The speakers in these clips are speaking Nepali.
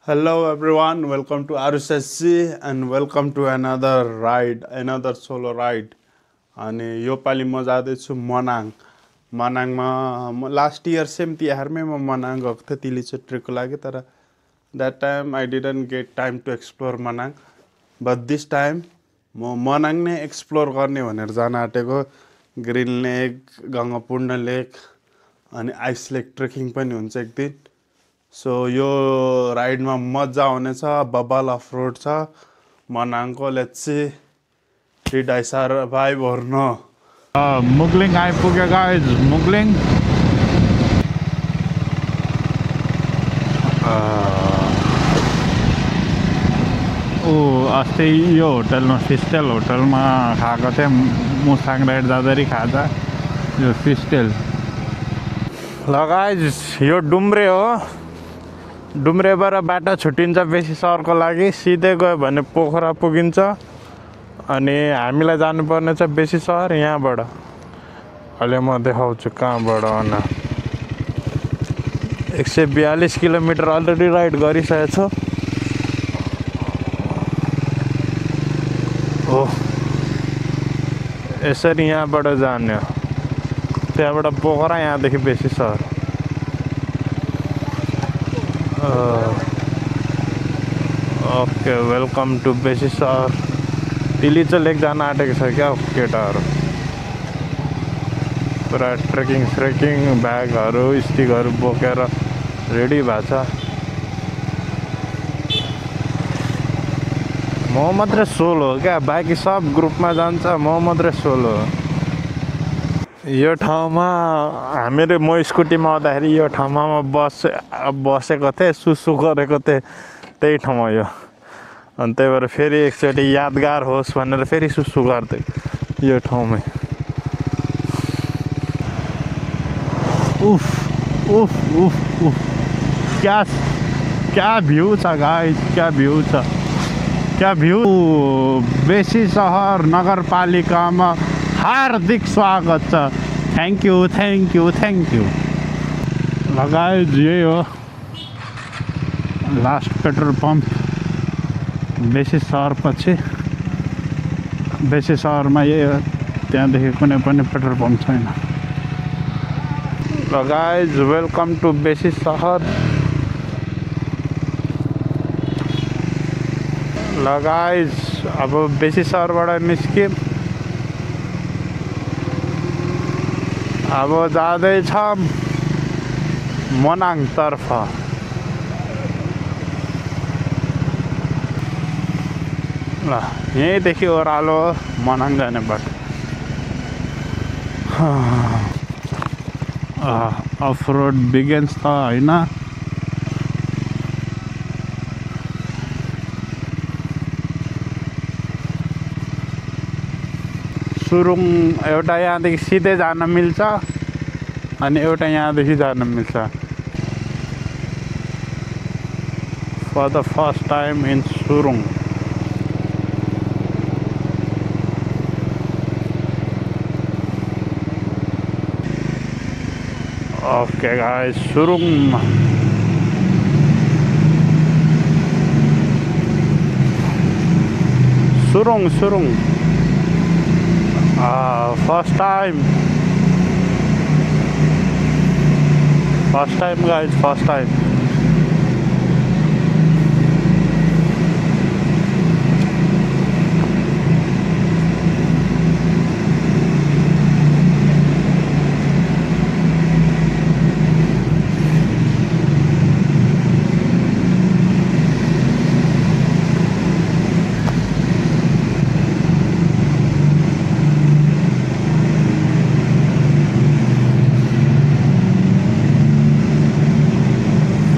Hello everyone, welcome to RSSC and welcome to another solo ride. अनि यो पालि म जाँदैछु मनाङ। मनाङमा लास्ट इयर सेम तिहारमै म मनाङ गएको थिएँ तिलीचो ट्रिपको लागि, तर that time I didn't get time to explore Manang, but this time म मनाङ नै एक्सप्लोर गर्ने भनेर जान आँटेको। ग्रिन लेक, गङ्गापूर्ण लेक अनि आइस लेक ट्रेकिङ पनि हुन्छ एक दिन। सो यो राइडमा मजा आउनेछ, बबल अफ रोड छ मनाङको। Let's see did I survive or no. Mugling आइपुग्यो गाइज, मुगलिङ। अस्ति यो होटलमा फिस्टेल होटलमा खाएको थिएँ मुसाङ राइड जाँदाखेरि खाजा यो फिस्टेल। ल गाइज यो डुम्रे हो, डुम्रेबाट बाटो छुट्टिन्छ बेसी सहरको लागि। सिधै गयो भने पोखरा पुगिन्छ अनि हामीलाई जानुपर्ने छ बेसी सहर यहाँबाट। अहिले म देखाउँछु कहाँबाट होइन। 142 किलोमिटर अलरेडी राइड गरिसकेको छु। हो यसरी यहाँबाट जाने हो, त्यहाँबाट पोखरा, यहाँदेखि बेसी सहर। ओके, वेलकम टु बेसी सहर। तिलीचो लेक जान आँटेको छ क्या केटाहरू। पुरा ट्रेकिङ ब्यागहरू स्टिकहरू बोकेर रेडी भएको छ। म मात्रै सोलो हो क्या, बाँकी सब ग्रुपमा जान्छ, म मात्रै सोलो हो। यो ठाउँमा हामीले म स्कुटीमा आउँदाखेरि यो ठाउँमा म बसेको थिएँ, सुसु गरेको थिएँ त्यही ठाउँमा यो। अनि त्यही भएर फेरि एकचोटि यादगार होस् भनेर फेरि सुसु गर्दै यो ठाउँमै। उफ उफ उफ उफ, क्या भ्यू छ गाइस, क्या भ्यू छ, क्या भ्यू। बेसी सहर नगरपालिकामा हार्दिक स्वागत छ। Thank you thank you thank you. ल गाइस यही हो लास्ट पेट्रोल पम्प बेसी सहरपछि। बेसी सहरमा यही हो, त्यहाँदेखि कुनै पनि पेट्रोल पम्प छैन। ल गाइज वेलकम टु बेसी सहर। ल गाइज अब बेसी सहरबाट निस्क्यौँ, अब जाँदैछ मनाङतर्फ। ल यहीँदेखि ओह्रालो मनाङ जाने बाटो। अफ रोड बिगेन्स त होइन। सुरुङ एउटा यहाँदेखि सिधै जान मिल्छ अनि एउटा यहाँदेखि जान मिल्छ। For the first time in सुरुङ। ओके गाइस, सुरुङ सुरुङ सुरुङ first time guys, first time.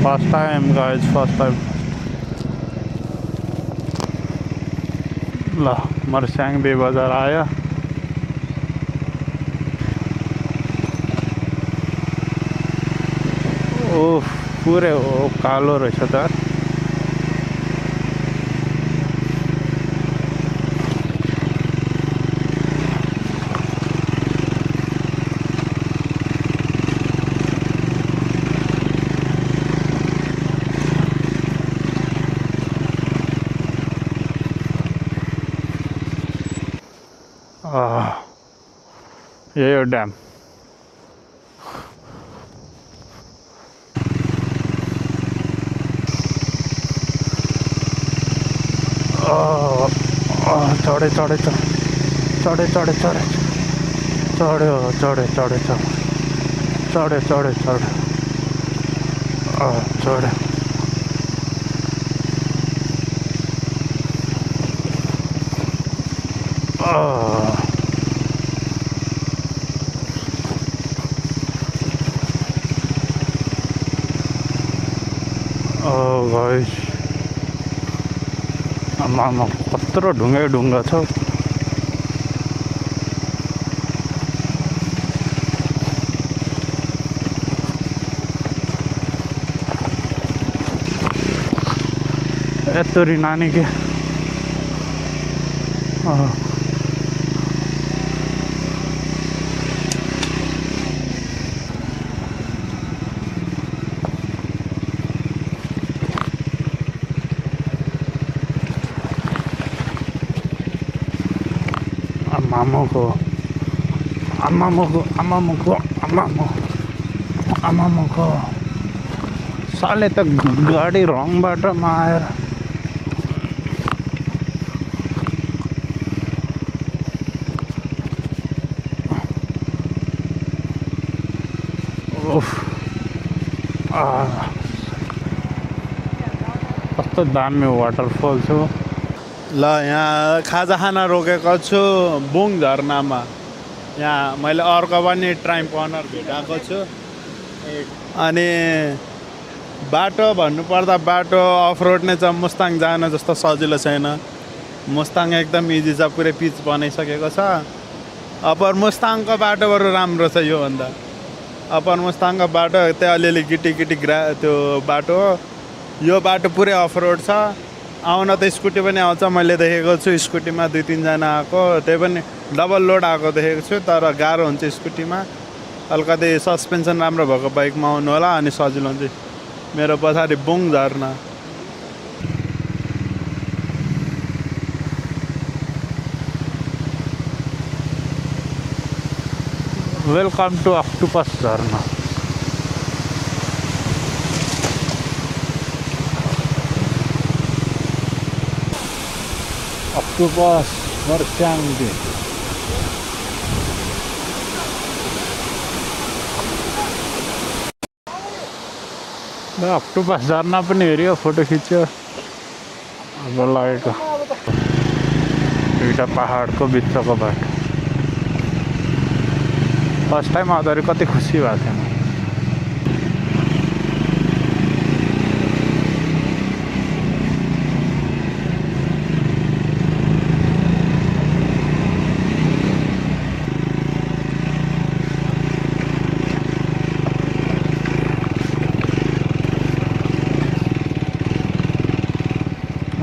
First time guys, first time. ल मर्स्याङबे बजार आयो। ओह पुरै कालो रहेछ त। यही हो ड्याम। चढे चढे चढे चढे चढे चढे चढ्यो चढे चढे चढे चढे चढे चढ्यो। गाइस आमा कत्रो ढुङ्गै ढुङ्गा छ। यत्तरी नानी के आमामुको साले त गाडी रङ बाटोमा आएर कस्तो दामी वाटरफल छ। ल यहाँ खाजा खाना रोकेको छु बुङ झरनामा। यहाँ मैले अर्को पनि ट्राइम कर्नर भेटाएको छु। अनि बाटो भन्नुपर्दा बाटो अफ रोड नै छ। मुस्ताङ जान जस्तो सजिलो छैन। मुस्ताङ एकदम इजी छ, पुरै पिच बनाइसकेको छ। अप्पर मुस्ताङको बाटो बरु राम्रो छ योभन्दा। अप्पर मुस्ताङको बाटो त्यहाँ अलिअलि गिटी त्यो बाटो हो। यो बाटो पुरै अफ रोड छ। आउन त स्कुटी पनि आउँछ, मैले देखेको छु स्कुटीमा 2-3 जना आएको, त्यही पनि डबल लोड आएको देखेको छु। तर गाह्रो हुन्छ स्कुटीमा। अलिकति सस्पेन्सन राम्रो भएको बाइकमा आउनु होला अनि सजिलो हुन्छ। मेरो पछाडि बुङ झरना। वेलकम टु अक्टोपस झरना। अक्टोपस मर्स्याङ्गी अक्टोपस झरना पनि हेऱ्यो, फोटो खिच्यो। अब लागेको दुईटा पहाडको बिचको बाटो। फर्स्ट टाइम आउँदाखेरि कति खुसी भएको थियो।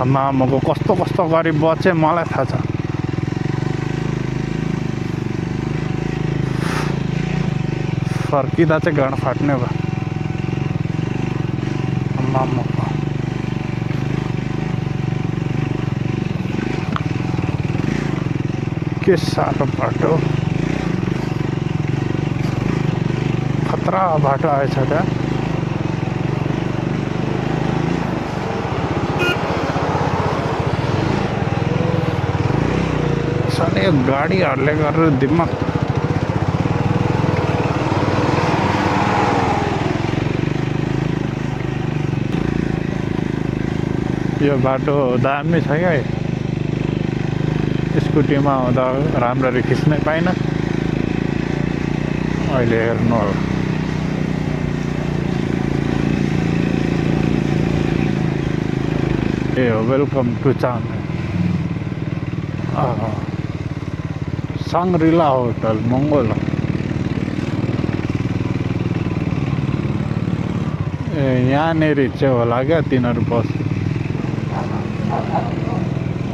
आमाको कस्तो कस्तो गरी बचे मलाई थाहा छ। फर्किँदा चाहिँ गाड फाट्ने भयो। आमाको के साह्रो बाटो, खतरा बाटो आएछ त्यहाँ। साले गाडीहरूले गरेर दिमाग यो बाटो दामी छ क्या। स्कुटीमा आउँदा राम्ररी खिच्नै पाइन। अहिले हेर्नु होला। ए हो welcome to Chame Shangrila hotel मङ्गोल। ए यहाँनिर चाहिँ होला क्या तिनीहरू बस।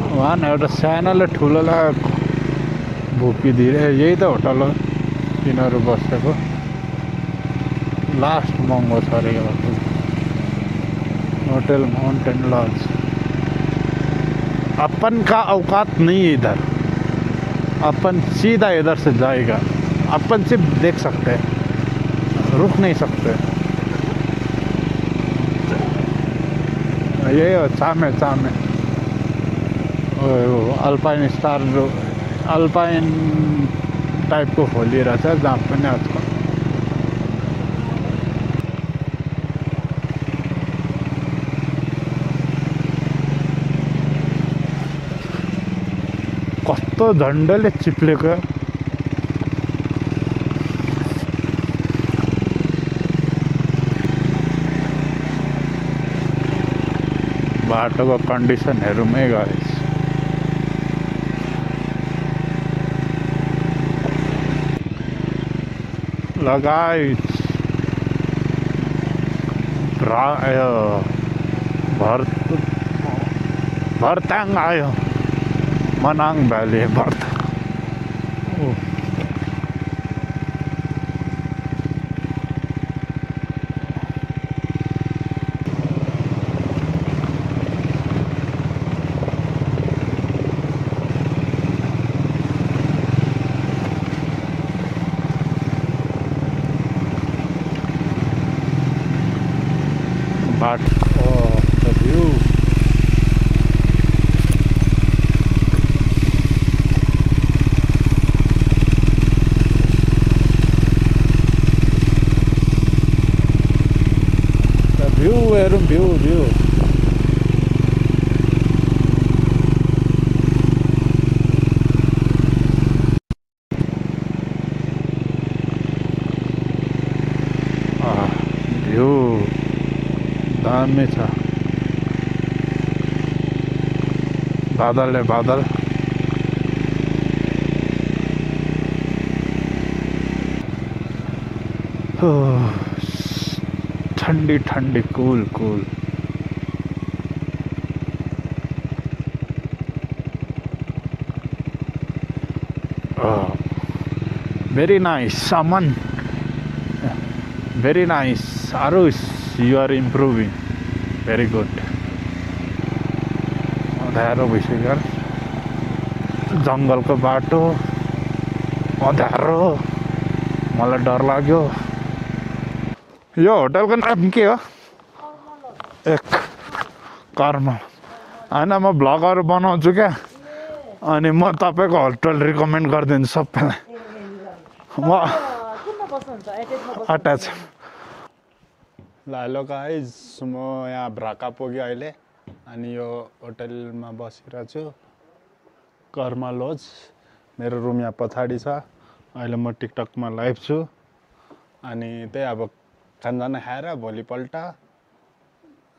उहाँ एउटा सानोले ठुलोलाई भुकिदिए। यही त होटल हो तिनीहरू बसेको। लास्ट महँगो छ अरे यो होटल माउंटेन लॉज। अपन का औकात नहीं है इधर, अपन सीधा इधर से जाएगा। अपन सिर्फ देख सकते हैं, रुक नहीं सकते। ये हो सामे सामे अल्पाइन स्टार जो अल्पाइन टाइपको खोलिरहेछ जहाँ पनि आजकल। कस्तो झन्डैले चिप्लेको। बाटोको कन्डिसन हेरौँ है गाइस। लगाइस भर्ताङ आयो, मनाङ भ्याली भर्त। But oh, the view. The view, view. View. दामी छ। बादल है बादल। ठंडी ठंडी cool cool. Very nice Aman, very nice Arush, you are improving, very good। अँध्यारो भइसक्यो, जङ्गलको बाटो अँध्यारो, मलाई डर लाग्यो। यो होटलको नाम के हो? एक कर्म हैन, म भ्लगहरु बनाउँछु क्या, अनि म तपाईको होटल रिकमेन्ड गरिदिन्छु सबैलाई। म अट्याच। ल हेलो गाइज, म यहाँ भ्राका पुगेँ अहिले, अनि यो होटलमा बसिरहेको छु, कर्मा लज। मेरो रुम यहाँ पछाडि छ। अहिले म टिकटकमा लाइभ छु, अनि त्यही अब खानजाना खाएर भोलिपल्ट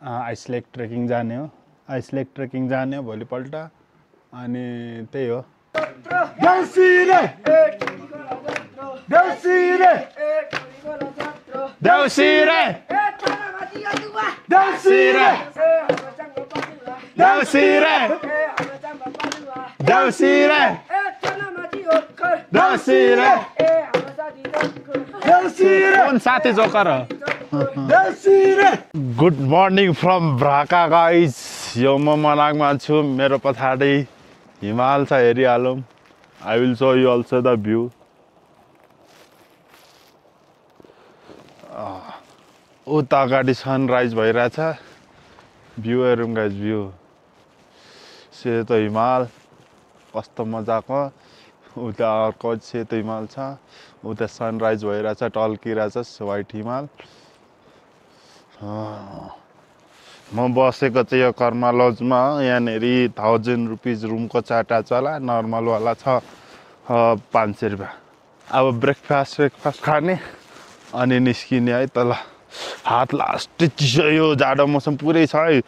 आइस लेक ट्रेकिङ जाने हो। भोलिपल्ट, अनि त्यही हो। साथी joker. Good morning from Braka guys. यो म मनाङमा छु, मेरो पछाडि हिमाल छ, हेरिहालौँ। I will show you also the view. उता अगाडि सनराइज भइरहेछ, भ्यू हेरौँ गाइज, भ्यू सेतो हिमाल कस्तो मजाको। उता अर्को सेतो हिमाल छ, उता सनराइज भइरहेछ, टल्किरहेछ व्हाइट हिमाल। म बसेको चाहिँ यो कर्मा लजमा। यहाँनिर 1000 रुपिज रुमको चार्टा चला, नर्मलवाला छ 500 रुपियाँ। अब ब्रेकफास्ट खाने अनि निस्किने है तल। हात लास्ट चिसो, यो जाडो मौसम पुरै छ है,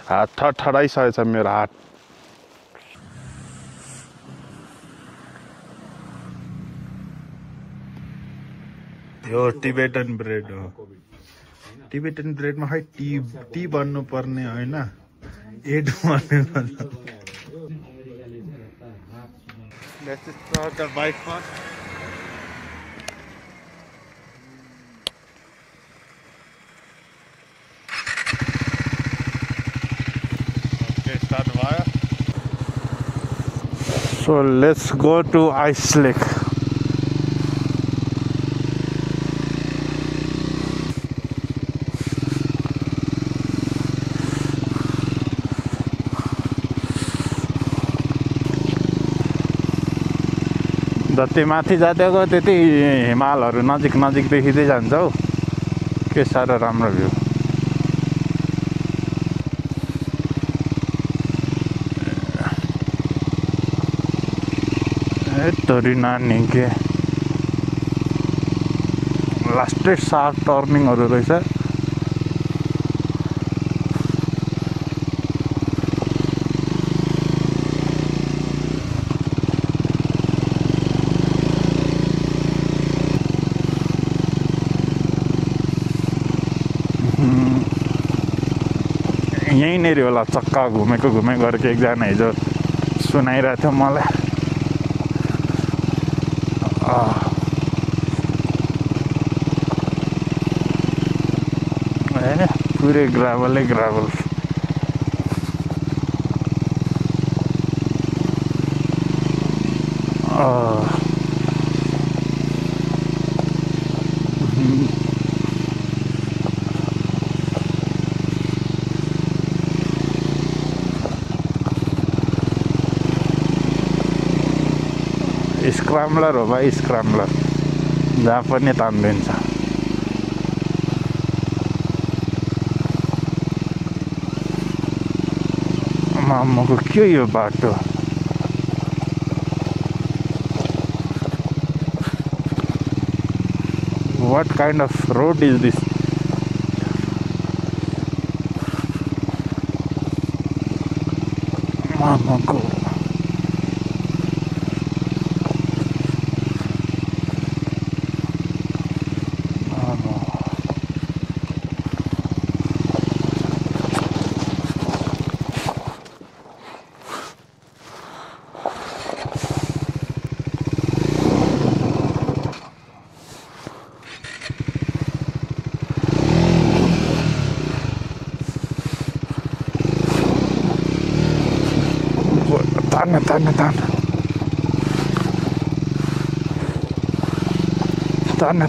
हात ठडाइसकेको छ मेरो हात। यो टिबेटन ब्रेड हो। टिबेटन ब्रेडमा खै टी बन्नु पर्ने होइन, एड बन्नु। Let's start the bike first. Okay, start via. So let's go to Ice Lake. जति माथि जाँदै गयो त्यति हिमालहरू नजिक नजिक देखिँदै जान्छ हौ। के साह्रो राम्रो भ्यू। तोरी नानी के लास्टै सार्प टर्निङहरू रहेछ। यहीँनिर होला चक्का घुमेको गरेको एकजना हिजो सुनाइरहेको थियो मलाई। पुरै ग्राभलै ग्राभल। स्क्रैम्बलर हो भाइ, स्क्रैम्बलर जहाँ पनि तान्दिन्छ। मामाको के यो बाटो? What kind of road is this? मामाको तान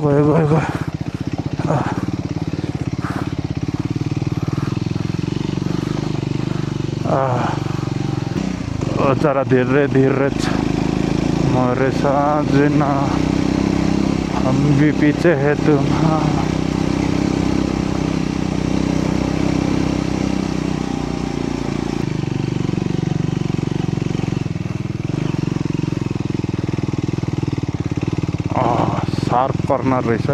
गयो जरा धीरे धीरे मोरे साजना हम भी पीछे है तुम्हारा। शार्प कर्नर रहेछ।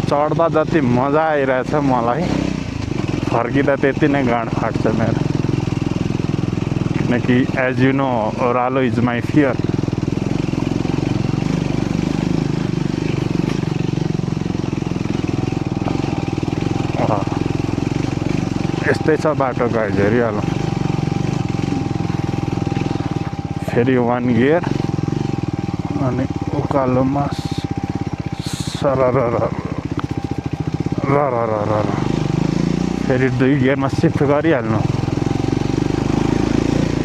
चढ्दा जति मजा आइरहेछ मलाई, फर्किँदा त्यति नै गाँड फाट्छ मेरो। किनकि एज यु नो ओह्रालो इज माई फियर। यस्तै छ बाटो गाइज, हेरिहालौँ। फेरि 1 गियर अनि उकालोमा सरर फेरि 2 गियरमा सिफ्ट गरिहाल्नु,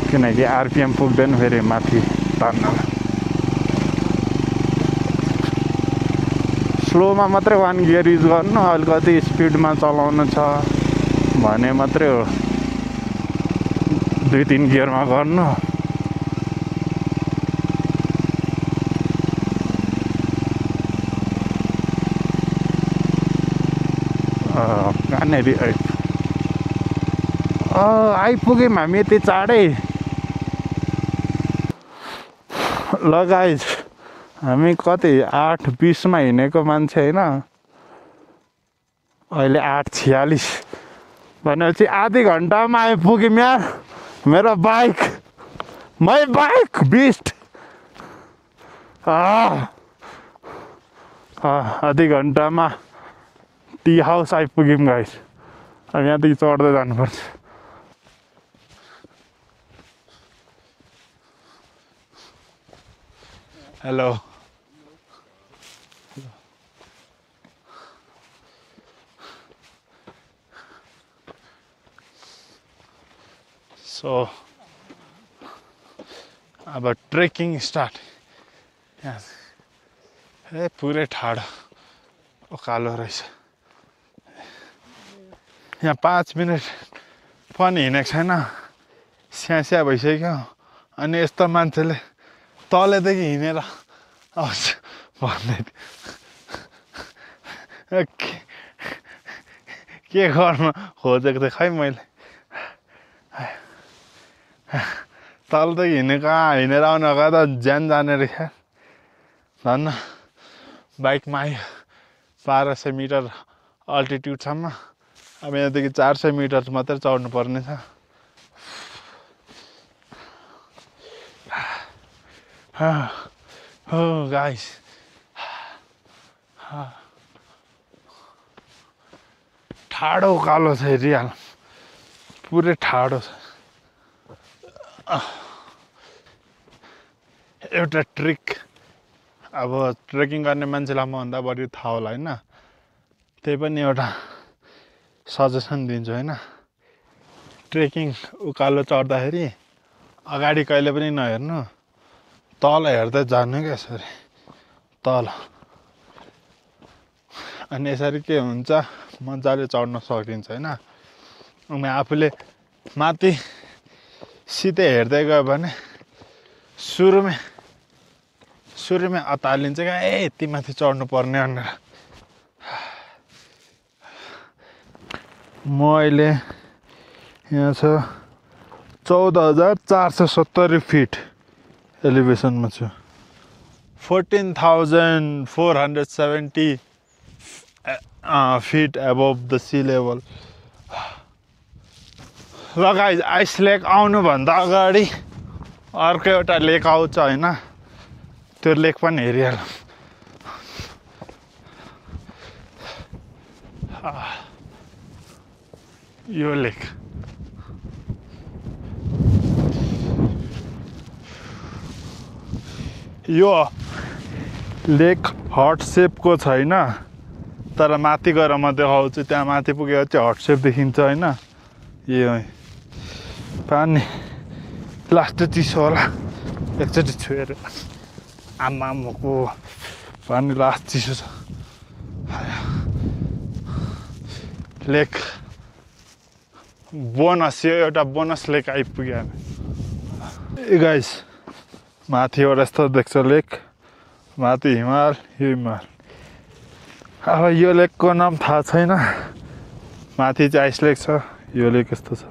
किनकि आरपिएम पुग्दैन फेरि माथि तान्न। स्लोमा मात्रै 1 गियर युज गर्नु, अलिकति स्पिडमा चलाउनु छ भने मात्रै हो 2-3 गियरमा गर्नु। कहाँनेरि आइपुग्यौँ हामी यति चाँडै। ल गाइज, हामी कति 8:20मा हिँडेको मान्छे होइन, अहिले 8:46 भनेपछि आधी घन्टामा आइपुग्यौँ यार। मेरो बाइक, माई बाइक बिस्ट। आधी घन्टामा टी हाउस आइपुग्यौँ गाइस। अब यहाँदेखि चढ्दै जानुपर्छ। हेलो सो अब ट्रेकिङ स्टार्ट। यहाँ पुरै ठाडो उकालो रहेछ। यहाँ 5 मिनट पनि हिँडेको छैन, स्यास्या भइसक्यो। अनि यस्तो मान्छेले तलेदेखि हिँडेर आउँछ भन्दै के गर्न खोजेको थिएँ खै मैले। तलदेखि हिँडेर आउनुको त ज्यान जाने रहेछ। धन्न बाइकमा आयो 1200 मिटर अल्टिट्युडसम्म। अब यहाँदेखि 400 मिटर मात्रै चढ्नु पर्ने छ। Oh guys, ठाडो उकालो छ हेरिहाल, पुरै ठाडो छ। एउटा ट्रिक, अब ट्रेकिङ गर्ने मान्छेलाई मभन्दा बढी थाहा होला होइन, त्यही पनि एउटा सजेसन दिन्छु होइन। ट्रेकिङ उकालो चढ्दाखेरि अगाडि कहिले पनि नहेर्नु, तल हेर्दै जानु क्या यसरी तल। अनि यसरी के हुन्छ, मजाले चढ्न सकिन्छ होइन। अनि आफूले माथि सिधै हेर्दै गयो भने सुरुमै अतालिन्छ क्या, यति माथि चढ्नु पर्ने भनेर। म अहिले यहाँ छ 14,470 फिट एलिभेसनमा छु। 14,470 fit above the C level. ल गाइज, आइस लेक आउनुभन्दा अगाडि अर्को एउटा लेक आउँछ होइन, त्यो लेक पनि हेरिहाल। यो लेक यो लेक हट सेपको छैन, तर माथि गएर म देखाउँछु। त्यहाँ माथि पुगेर चाहिँ हट सेप देखिन्छ होइन। यो पानी लास्ट चिसो होला, एकचोटि छुएर आमाको पानी लास्ट चिसो छ। लेक बोनस, यो एउटा बोनस लेक आइपुग्यो हामी। ए गाइस, माथिबाट यस्तो देख्छ लेक, माथि हिमाल, यो हिमाल। अब यो लेकको नाम थाहा छैन, माथि चाहिँ आइस लेक छ, यो लेक यस्तो छ।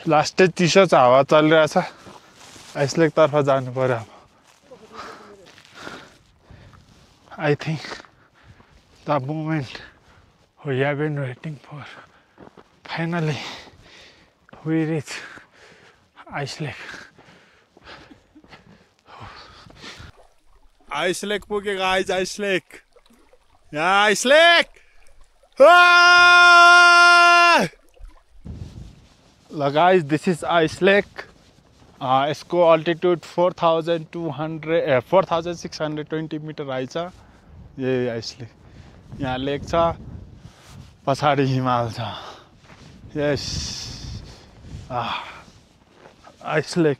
लास्टै चिसो छ, हावा चलिरहेछ। आइस लेक तर्फ जानु पर्यो अब। I think the moment we have been waiting for, finally we reach Ice Lake. Ice Lake puge guys, Ice Lake. Yeah, Ice Lake. Ah! Look guys, this is Ice Lake. यसको अल्टिट्युड 4,620 मिटर आइछ। यही आइस लेक, यहाँ लेक छ, पछाडि हिमाल छ। यस, आइस लेक।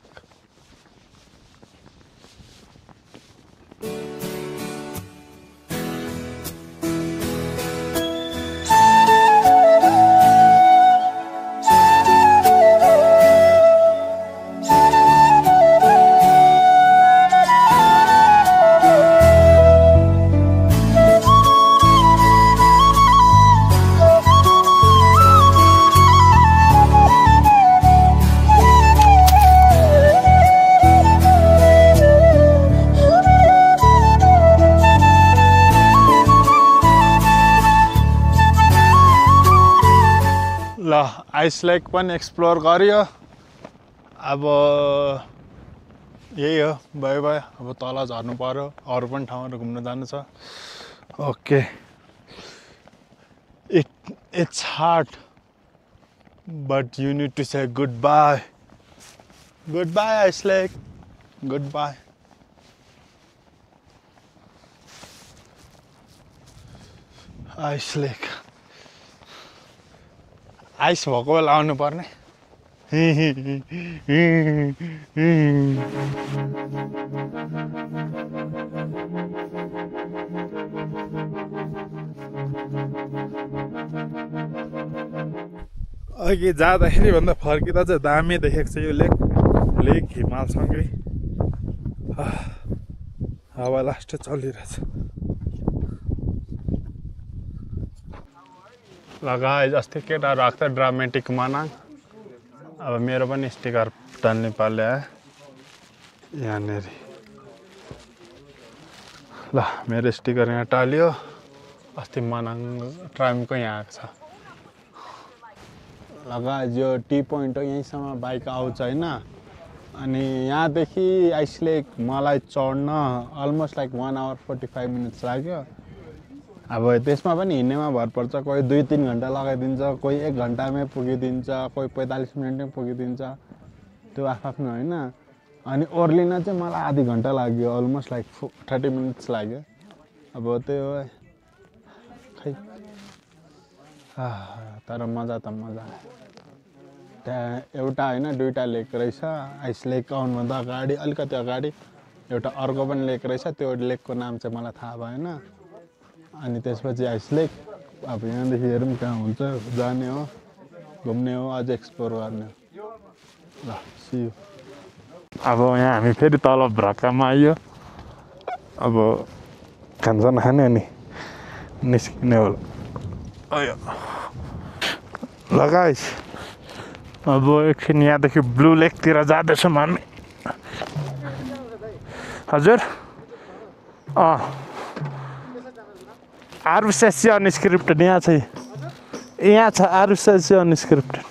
ल आइस लेक पनि एक्सप्लोर गरियो। अब यही हो, बाई बाई। अब तल झर्नु पर्यो, अरू पनि ठाउँहरू घुम्न जानु छ। Okay, it's hard but you need to say goodbye. Goodbye ice lake, goodbye. Ice lake ice भएको बेला आउनु पर्ने अघि जाँदाखेरि भन्दा फर्किँदा चाहिँ दामी देखेको छ यो लेक हिमालसँगै हावा लास्ट चलिरहेछ लगाए अस्ति केटाहरू आएको थियो ड्रामेटिक मनाङ अब मेरो पनि स्टिकर टाल्ने पाले आयो यहाँनिर ल मेरो स्टिकर यहाँ टाल्यो अस्ति मनाङ ट्रामको यहाँ आएको छ लगाए यो टी पोइन्ट हो यहीँसम्म बाइक आउँछ होइन अनि यहाँदेखि आइस लेक मलाई चढ्न अलमोस्ट लाइक 1 hour 45 minutes लाग्यो अब त्यसमा पनि हिँड्नेमा भर पर्छ कोही 2-3 घन्टा लगाइदिन्छ कोही 1 घन्टामै पुगिदिन्छ कोही 45 मिनटमै पुगिदिन्छ त्यो आफ्नो होइन अनि ओर्लिन चाहिँ मलाई आधी घन्टा लाग्यो अलमोस्ट लाइक 30 minutes लाग्यो अब त्यो खै तर मजा त मजा त्यहाँ एउटा होइन 2टा लेक रहेछ आइस लेक आउनुभन्दा अगाडि अलिकति अगाडि एउटा अर्को पनि लेक रहेछ त्यो लेकको नाम चाहिँ मलाई थाहा भएन अनि त्यसपछि आइस लेक अब यहाँदेखि हेरौँ कहाँ हुन्छ जाने हो घुम्ने हो अझ एक्सप्लोर गर्ने हो ल सी यू अब यहाँ हामी फेरि तल भ्रकामा आइयो अब खानसाना खाने अनि निस्किने होला अयो लगाइस अब एकछिन यहाँदेखि ब्लू लेकतिर जाँदैछौँ हामी हजुर आरुसेसी अनस्क्रिप्टेड यहाँ छ आरुसेसी अनस्क्रिप्टेड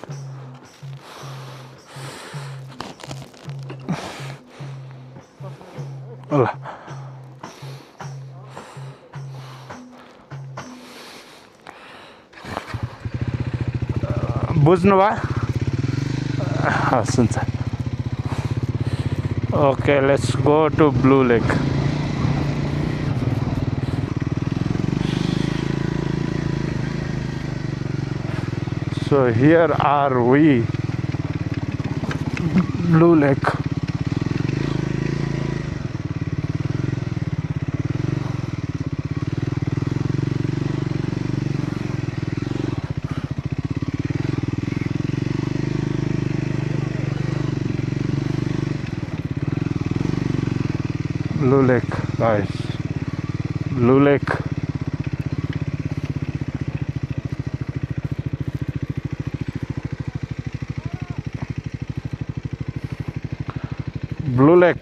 ल बुझ्नुभयो हस् हुन्छ okay let's go to blue lake So here are we, Blue Lake. Blue Lake, guys. Blue Lake. Blue Lake.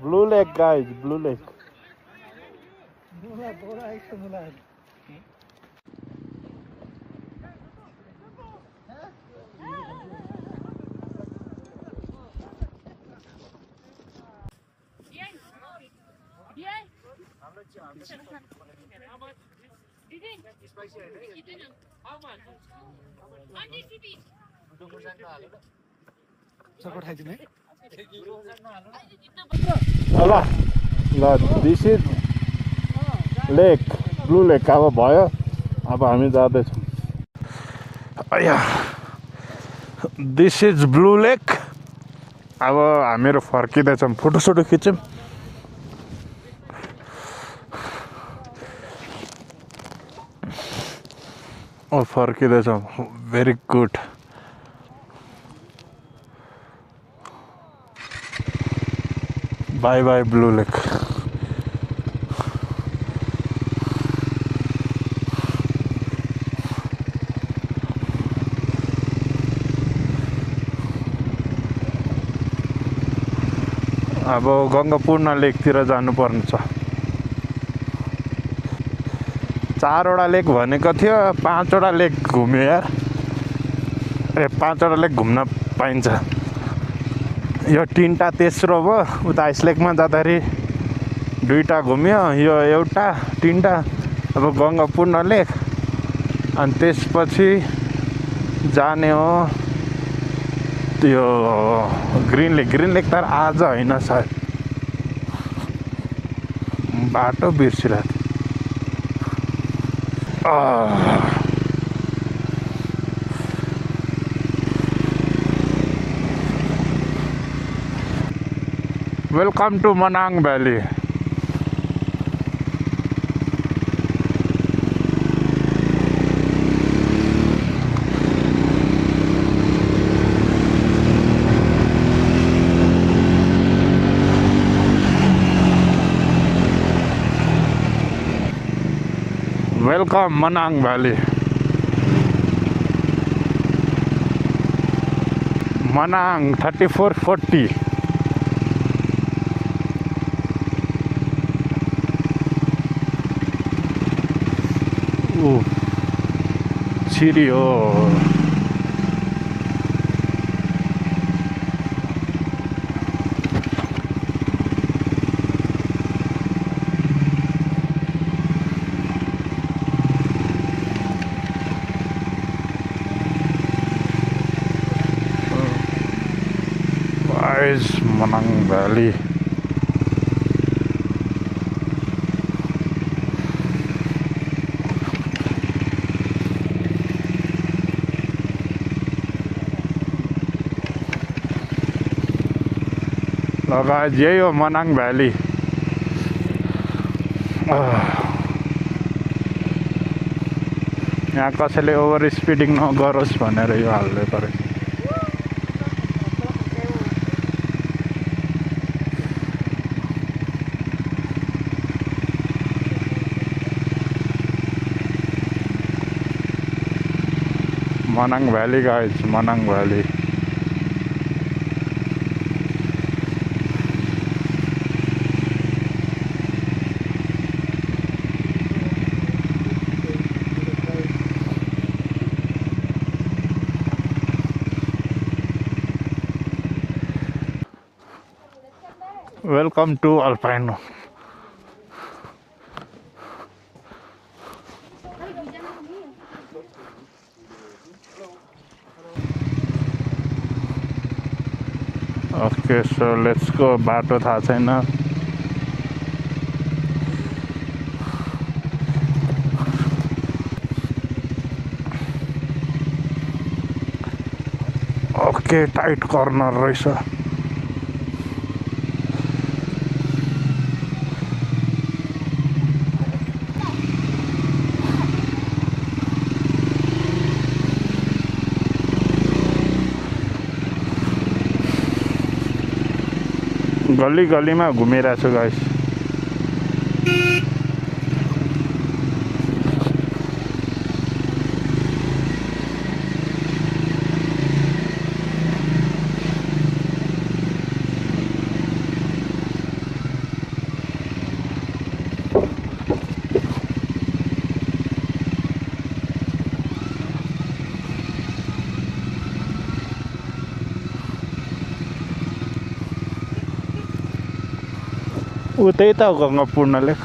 Blue Lake, guys, Blue Lake. This is lake, Blue Lake. अब भयो अब हामी जाँदैछौँ This is Blue Lake. अब हामीहरू फर्किँदैछौँ फोटोसोटो खिच्यौँ फर्किँदैछौँ very good bye bye blue lake. अब गङ्गापूर्ण लेकतिर जानुपर्ने छ। 4वटा लेक भनेको थियो, 5वटा लेक घुम्यो यार। 5वटा लेक घुम्न पाइन्छ। यो 3टा तेस्रो भयो। उता आइसलेकमा जाँदाखेरि 2टा घुम्यो, यो एउटा 3टा। अब गङ्गापूर्ण लेक अनि त्यसपछि जाने हो त्यो ग्रिन लेक तर आज होइन सायद, बाटो बिर्सिरहेको थियो। Welcome to Manang valley. Welcome Manang valley. Manang 3440। छिरी हो। मनाङ भ्याली। लगायत यही हो मनाङ भ्याली। यहाँ कसैले ओभर स्पिडिङ नगरोस् भनेर यो हाल्दै पऱ्यो। Manang valley guys, Manang valley. Welcome to Alpino. Okay so let's go. बाटो थाहा छैन। ओके टाइट कर्नर रहेछ। गली गलीमा घुमिरहेको छु गाइस। त्यही त हो गङ्गापूर्ण लेक।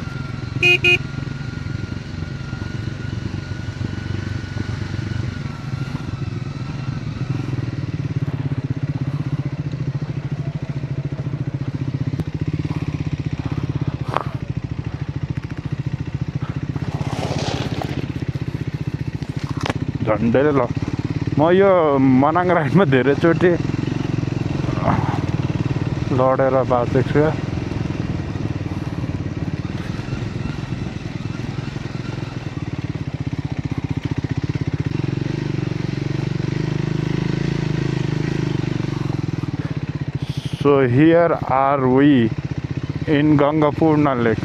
झन्डै ल म यो मनाङ राइडमा धेरैचोटि लडेर बाँचेको छु। So here are we in Gangapurna Lake.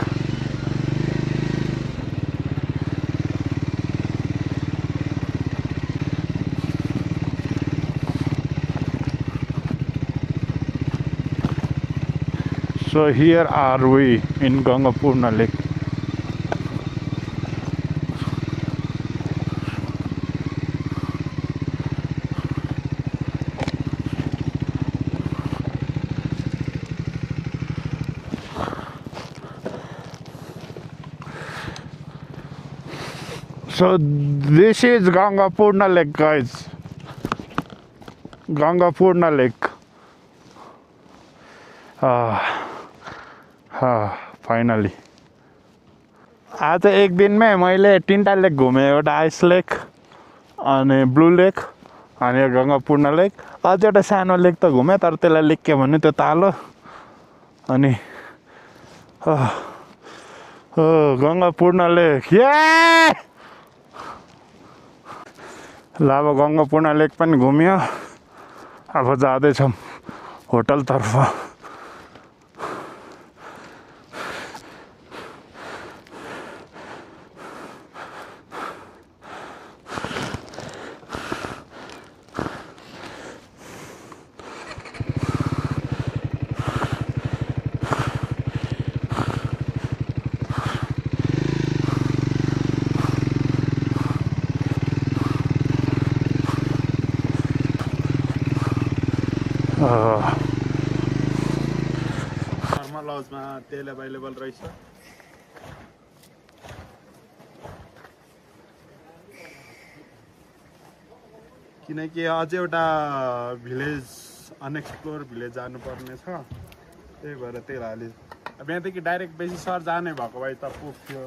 So here are we in Gangapurna Lake. So this is Gangapurna Lake, guys. Gangapurna Lake. Finally. आज एक दिनमै मैले तीनटा लेक घुमेँ एउटा आइस लेक अनि ब्लू लेक अनि गङ्गापूर्ण लेक अझ एउटा सानो लेक त घुमेँ तर त्यसलाई लेक के भन्नु त्यो तालो अनि गङ्गापूर्ण लेक ल अब गङ्गापूर्ण लेक पनि घुम्यो अब जाँदैछौँ होटलतर्फ शर्मा लजमा तेल एभाइलेबल रहेछ किनकि अझै एउटा भिलेज अनएक्सप्लोर भिलेज जानुपर्ने छ त्यही भएर तेल हाले अब यहाँदेखि डाइरेक्ट बेसी सर जाने भएको भए त पुग्थ्यो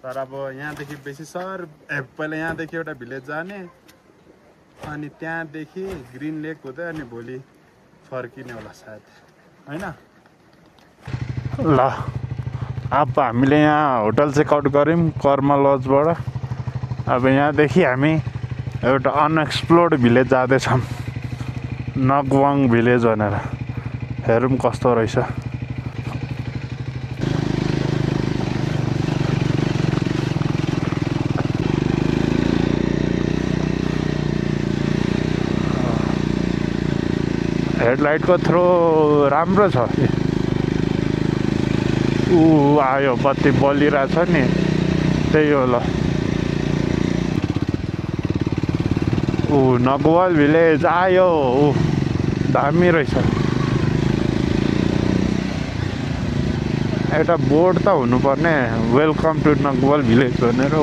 तर अब यहाँदेखि बेसी सर पहिला यहाँदेखि एउटा भिलेज जाने अनि त्यहाँदेखि ग्रिन लेक हुँदै अनि भोलि फर्किने होला सायद हैन ल अब हामीले यहाँ होटल चेकआउट गऱ्यौँ कर्मा लजबाट अब यहाँदेखि हामी एउटा अनएक्सप्लोर्ड भिलेज जाँदैछौँ नगवाङ भिलेज भनेर हेरौँ कस्तो रहेछ हेडलाइटको थ्रो राम्रो छ आयो बत्ती बलिरहेछ नि त्यही हो ल नगवाल भिलेज आयो दामी रहेछ एउटा बोर्ड त हुनुपर्ने वेलकम टु नगवाल भिलेज भनेर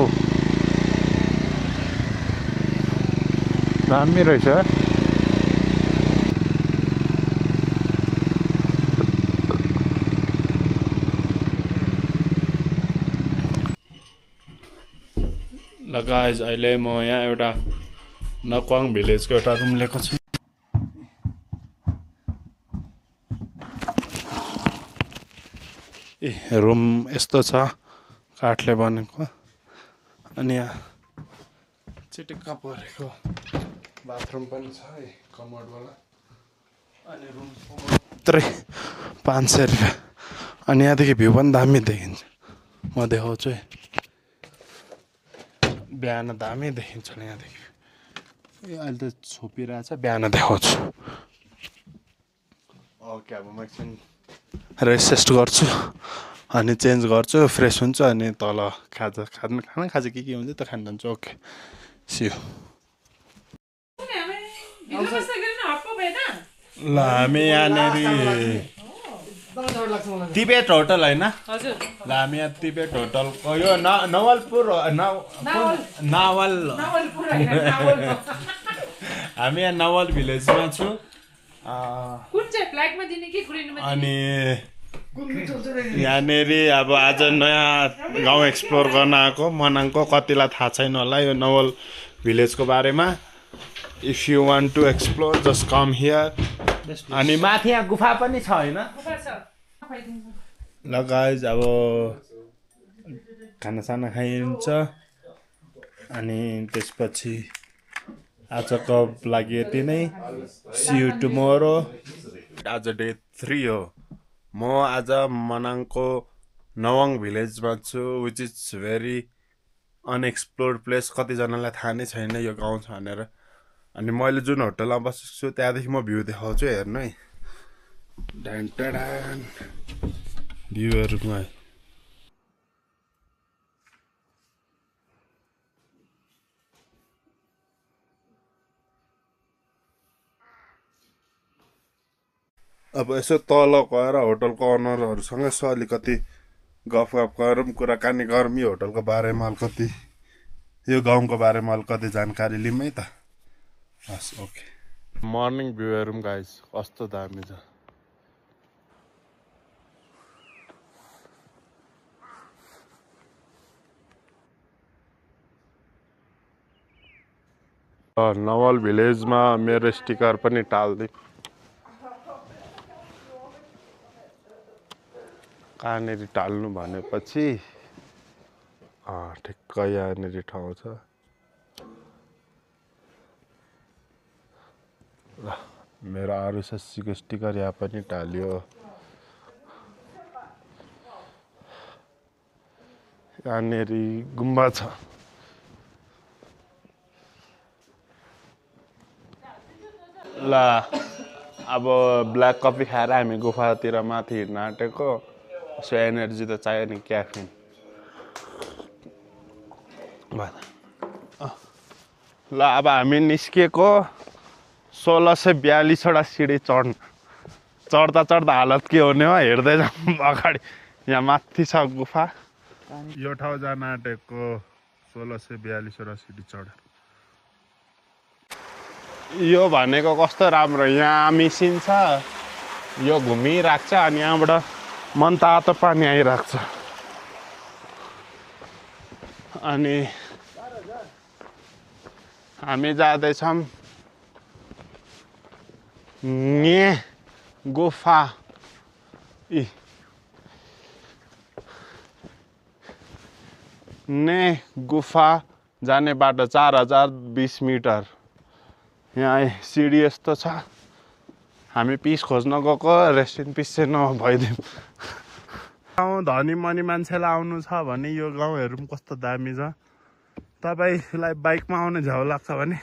दामी रहेछ गाइज अहिले म यहाँ एउटा नक्वाङ भिलेजको एउटा रुम लिएको छु रुम यस्तो छ काठले बनेको अनि यहाँ चिटिक्क परेको बाथरुम पनि छ है कमोडवाला अनि रुम मात्रै 500 रुपियाँ अनि यहाँदेखि भ्यू पनि दामी देखिन्छ म देखाउँछु है बिहान दामी देखिन्छ यहाँदेखि अहिले त छोपिरहेछ बिहान देखाउँछु ओके अब म एकछिन रेस्ट गर्छु अनि चेन्ज गर्छु फ्रेस हुन्छ अनि तल खाजा खाना खाजा के हुन्छ त खान जान्छु ओके सी यू ल हामी यहाँनिर तिबेट होटल होइन ल हामी यहाँ तिबेट होटल यो नवलपुर नावल हामी यहाँ नवल भिलेजमा छु अनि यहाँनिर अब आज नयाँ गाउँ एक्सप्लोर गर्न आएको मनाङको कतिलाई थाहा छैन होला यो नवल भिलेजको बारेमा if you want to explore just come here अनि माथि यहाँ गुफा पनि छ होइन ल गाइज अब खानासाना खाइन्छ अनि त्यसपछि आजको लागि यति नै सी यु टुमोरो आज डे 3 हो म आज मनाङको नवाङ भिलेजमा छु which is very unexplored place कतिजनालाई थाहा नै छैन यो गाउँ छ भनेर अनि मैले जुन होटलमा बसेको छु त्यहाँदेखि म भ्यू देखाउँछु हेर्नु है ढान भ्यूहरुमा अब यसो तल गएर होटलको ओनरहरुसँग यसो अलिकति गफगफ गरौँ कुराकानी गरौँ यो होटलको बारेमा अलिकति यो गाउँको बारेमा अलिकति जानकारी लिऊँ है त हस् ओके मर्निङ भ्यू हेरौँ गाइस कस्तो दामी छ नवल भिलेजमा मेरो स्टिकर पनि टाल्दै कहाँनेरि टाल्नु भनेपछि ठिक्क यहाँनेरि ठाउँ छ ल मेरो आरुसस्सीको स्टिकर यहाँ पनि टाल्यो यहाँनेरि गुम्बा छ ल अब ब्ल्याक कफी खाएर हामी गुफातिर माथि हिँड्न आँटेको सो एनर्जी त चाहियो नि क्याफिन ल अब हामी निस्केको 1642वटा सिडी चढ्दा चढ्दा हालत के हुने हो हेर्दै जाउँ अगाडि यहाँ माथि छ गुफा यो ठाउँ जान आँटेको 1642वटा सिडी चढ यो भनेको कस्तो राम्रो यहाँ मिसिन छ यो घुमिरहेको छ अनि यहाँबाट मनतातो पानी आइरहेको छ अनि हामी जाँदैछौँ ने गुफा ने गुफा जाने बाटो 4020 मिटर यहाँ सिडी यस्तो छ हामी पिस खोज्न गएको रेस्ट इन पिस चाहिँ नभइदिउँ गाउँ धनी मनी मान्छेलाई आउनु छ भने यो गाउँहरू पनि कस्तो दामी छ तपाईलाई बाइकमा आउने झ्याउ लाग्छ भने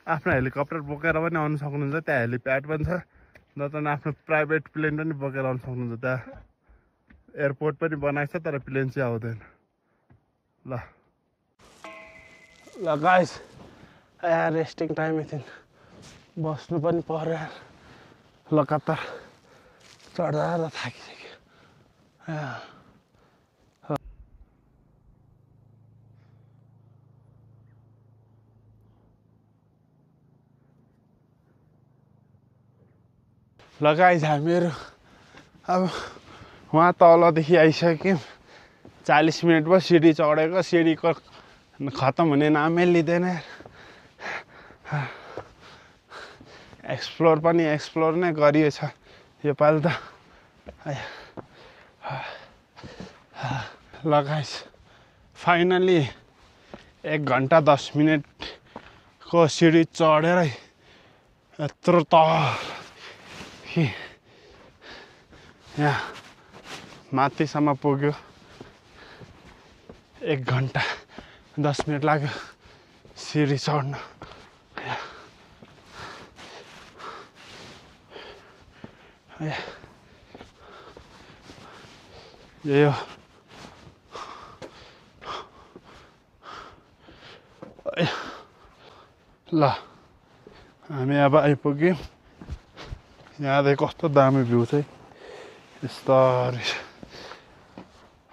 आफ्नो हेलिकप्टर बोकेर पनि आउन सक्नुहुन्छ त्यहाँ हेलिप्याड पनि छ नत्र आफ्नो प्राइभेट प्लेन पनि बोकेर आउन सक्नुहुन्छ त्यहाँ एयरपोर्ट पनि बनाएको छ तर प्लेन चाहिँ आउँदैन ल गाइस यार रेस्टिङ टाइम थियो बस्नु पनि पर्यो यार लगातार चढ्दा थाकिसक्यो लगाइज हामीहरू अब वहाँ तलदेखि आइसक्यौँ 40 मिनट भयो सिडी चढेको सिडीको खत्तम हुने नामै लिँदैन एक्सप्लोर पनि एक्सप्लोर नै गरिएछ योपालि त लगाइस फाइनली 1 घन्टा 10 मिनटको सिडी चढेर यत्रो तल यहाँ माथिसम्म पुग्यो 1 घन्टा 10 मिनट लाग्यो सिडी चढ्न यो ल हामी अब आइपुग्यौँ यहाँदेखि कस्तो दामी भ्यू चाहिँ यस्तरी छ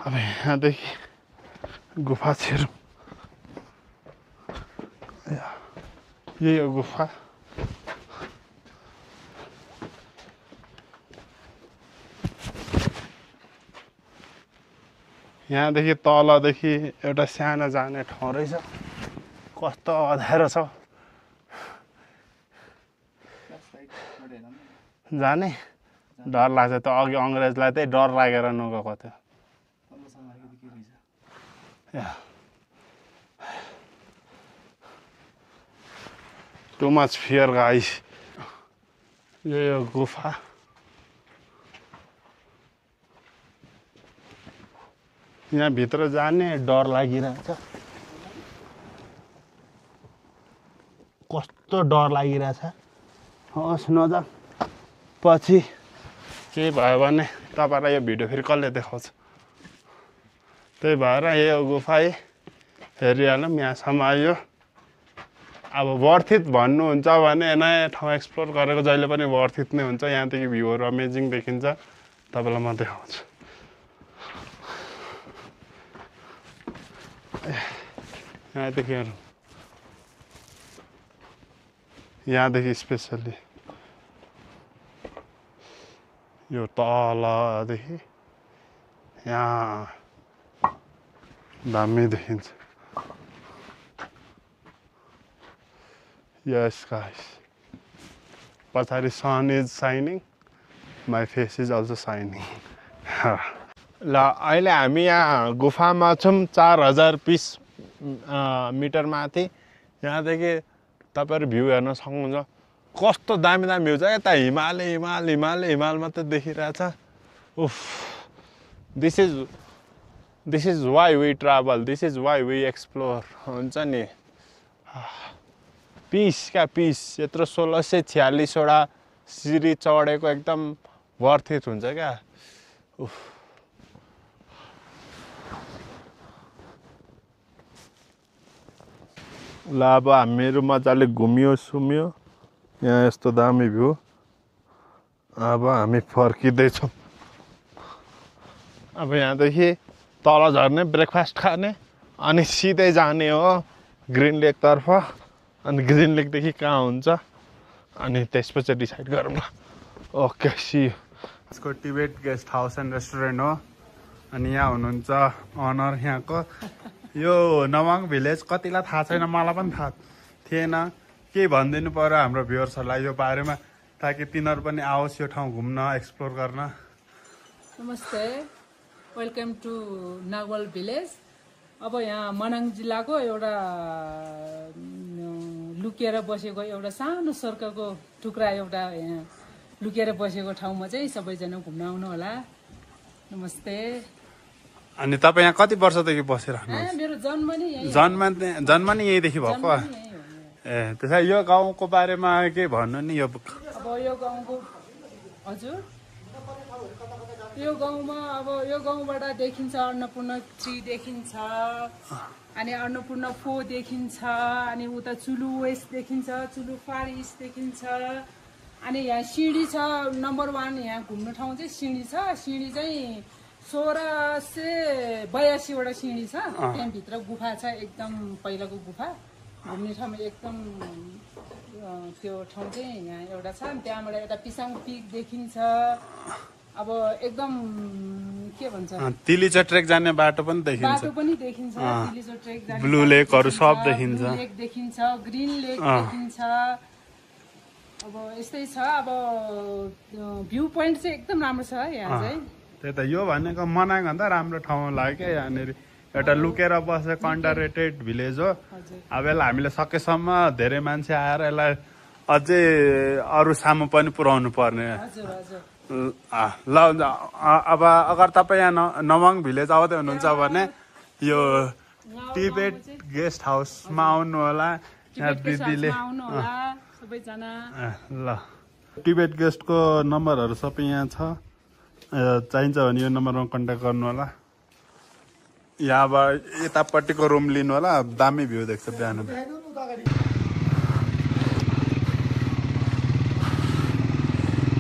अब यहाँदेखि गुफा छिरौँ यही हो गुफा यहाँदेखि तलदेखि एउटा सानो जाने ठाउँ रहेछ कस्तो अँध्यारो छ जाने डर लाग्छ त अघि अङ्ग्रेजलाई त्यही डर लागेर नगएको थियो टु मच फियर गाइस यो गुफा यहाँभित्र जाने डर लागिरहेछ। कस्तो डर लागिरहेछ। होस् नजाऊ, पछि केही भयो भने तपाईँलाई यो भिडियो फेरि कसले देखाउँछ। त्यही भएर यो गुफा हेरिहालौँ। यहाँसम्म आयो। अब वर्थ इट भन्नुहुन्छ भने नयाँ ठाउँ एक्सप्लोर गरेको जहिले पनि वर्थ इट नै हुन्छ। यहाँदेखि भ्यूहरू अमेजिङ देखिन्छ। तपाईँलाई म देखाउँछु। यहाँदेखि स्पेसल्ली यो तलदेखि यहाँ दामी देखिन्छ। यस गाइस, पछाडि sun is shining, my face is also shining. ल अहिले हामी यहाँ गुफामा छौँ 4020 मिटर माथि। यहाँदेखि तपाईँहरू भ्यू हेर्न सक्नुहुन्छ। कस्तो दामी दामी भ्यू छ। यता हिमाल हिमाल हिमाल हिमाल मात्रै देखिरहेछ। उफ, this is why we travel, this is why we explore हुन्छ नि। पिस क्या पिस। यत्रो 1646वटा सिँढी चढेको एकदम वर्थ इट हुन्छ क्या। उफ, ल अब हामीहरू मजाले घुमियो सुम्यो। यहाँ यस्तो दामी भ्यू। अब हामी फर्किँदैछौँ। अब यहाँदेखि तल झर्ने, ब्रेकफास्ट खाने, अनि सिधै जाने हो ग्रिन लेकतर्फ। अनि ग्रिन लेकदेखि कहाँ हुन्छ अनि त्यसपछि डिसाइड गरौँ न। Okay, see you. यसको Tibet guest house and restaurant हो। अनि यहाँ हुनुहुन्छ अनर यहाँको। यो नवाङ भिलेज कतिलाई थाहा छैन, मलाई पनि थाहा थिएन। केही भनिदिनु पर्यो हाम्रो भ्युअर्सहरूलाई यो बारेमा, ताकि तिनीहरू पनि आओस् यो ठाउँ घुम्न, एक्सप्लोर गर्न। नमस्ते, वेलकम टु नागवल भिलेज। अब यहाँ मनाङ जिल्लाको एउटा लुकेर बसेको एउटा सानो सर्कलको टुक्रा, एउटा यहाँ लुकेर बसेको ठाउँमा चाहिँ सबैजना घुम्न आउनु होला। नमस्ते। अनि तपाईँ यहाँ कति वर्षदेखि बसिरहनुहुन्छ? मेरो जन्म नै यही। जन्म नै यहीँदेखि भएको? ए, त्यसै यो गाउँको बारेमा के भन्नु नि? यो अब यो गाउँको, हजुर, यो गाउँमा अब यो गाउँबाट देखिन्छ अन्नपूर्ण ट्री देखिन्छ, अनि अन्नपूर्ण 4 देखिन्छ, अनि उता चुलु वेस्ट देखिन्छ, चुलु फार इस्ट देखिन्छ। अनि यहाँ सिँढी छ नम्बर 1। यहाँ घुम्ने ठाउँ चाहिँ सिँढी छ। सिँढी चाहिँ 1682वटा सिँढी छ। त्यहाँभित्र गुफा छ, एकदम पहिलाको गुफा। घुम्ने ठाउँमा एकदम त्यो ठाउँ चाहिँ यहाँ एउटा छ। त्यहाँबाट यता पिसाङ पिक देखिन्छ। अब एकदम के भन्छ, तिलिचा ट्रेक जाने बाटो पनि देखिन्छ। बाटो पनि देखिन्छ। तिलिचा ट्रेक जाने ब्लू लेकहरू सब देखिन्छ। ब्लू लेक देखिन्छ, ग्रिन लेक देखिन्छ। अब यस्तै छ। अब भ्यू पोइन्ट चाहिँ एकदम राम्रो छ यहाँ चाहिँ। त्यही त, यो भनेको मनाङ भन्दा राम्रो ठाउँ लाग्यो क्या। यहाँनिर एउटा लुकेर बसेको अन्डररेटेड भिलेज हो। अब यसलाई हामीले सकेसम्म धेरै मान्छे आएर यसलाई अझै अरू सामु पनि पुर्याउनु पर्ने। ल, अब अगर तपाईँ यहाँ नवाङ भिलेज आउँदै हुनुहुन्छ भने यो टिबेट गेस्ट हाउसमा आउनु होला। यहाँ दिदीले ल टिबेट गेस्टको नम्बरहरू सबै यहाँ छ। चाहिन्छ भने यो नम्बरमा कन्ट्याक्ट गर्नु होला। यहाँबाट यतापट्टिको रुम लिनु होला। दामी भ्यू देख्छ बिहान।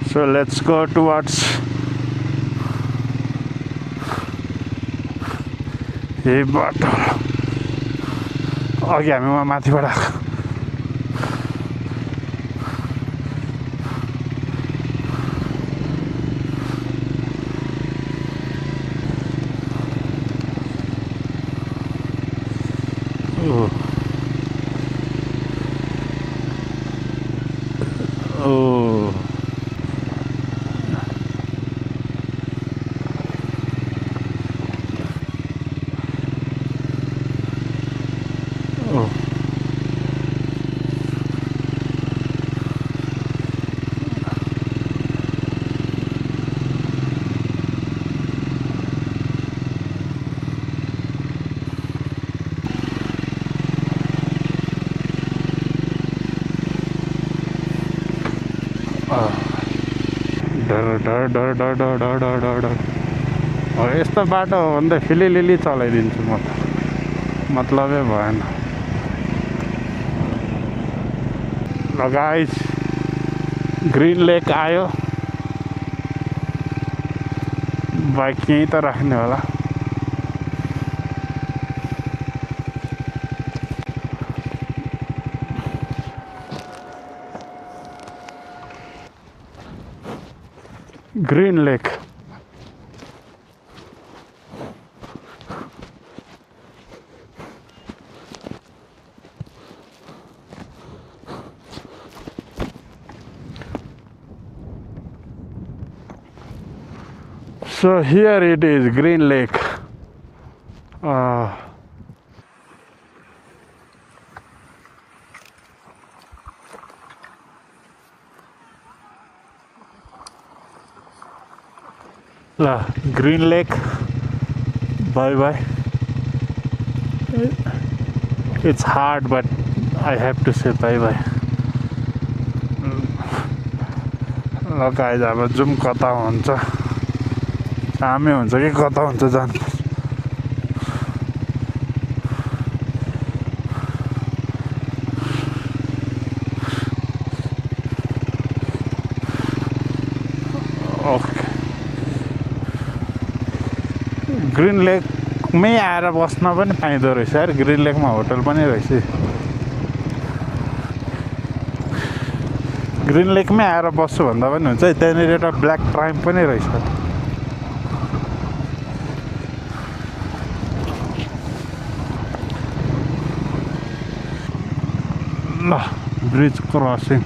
So let's go towards यही बाटो। अघि हामी वहाँ माथिबाट आएको। डर डर डर डर डर डर डर डर यस्तो बाटो हो भने त फिलिलिली चलाइदिन्छु म त मतलबै भएन ल गाइस ग्रिन लेक आयो बाइक यहीँ त राख्ने होला green lake So here it is, Green Lake. Green Lake. Bye bye. It's hard, but I have to say bye bye. ल गाइज अब जाउँ कता हुन्छ चामे हुन्छ कि कता हुन्छ जानु ओके ग्रिन लेकमै आएर बस्न पनि पाइँदो रहेछ यार ग्रिन लेकमा होटल पनि रहेछ ग्रिन लेकमै आएर बस्छु भन्दा पनि हुन्छ त्यहाँनिर एउटा ब्ल्याक ट्राइम पनि रहेछ ल ब्रिज क्रसिङ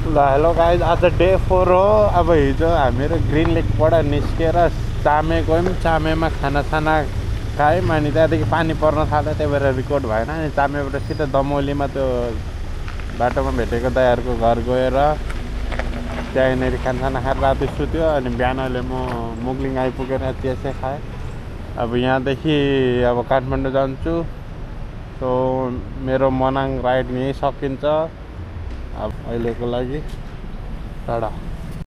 ल हेलो गाइज आज डे 4 हो अब हिजो हामीहरू ग्रिन लेकबाट निस्केर चामे गयौँ चामेमा खानासाना खायौँ अनि त्यहाँदेखि पानी पर्न थाल्यो त्यही भएर रिकर्ड भएन अनि चामेबाट सिधै दमौलीमा त्यो बाटोमा भेटेको दाइहरूको घर गएर त्यहाँनिर खानासाना खाएर राति सुत्यो अनि बिहान अहिले म मुगलिङ आइपुगेर त्यसै खाएँ अब यहाँदेखि अब काठमाडौँ जान्छु सो मेरो मनाङ राइड यहीँ सकिन्छ अब अहिलेको लागि टाढा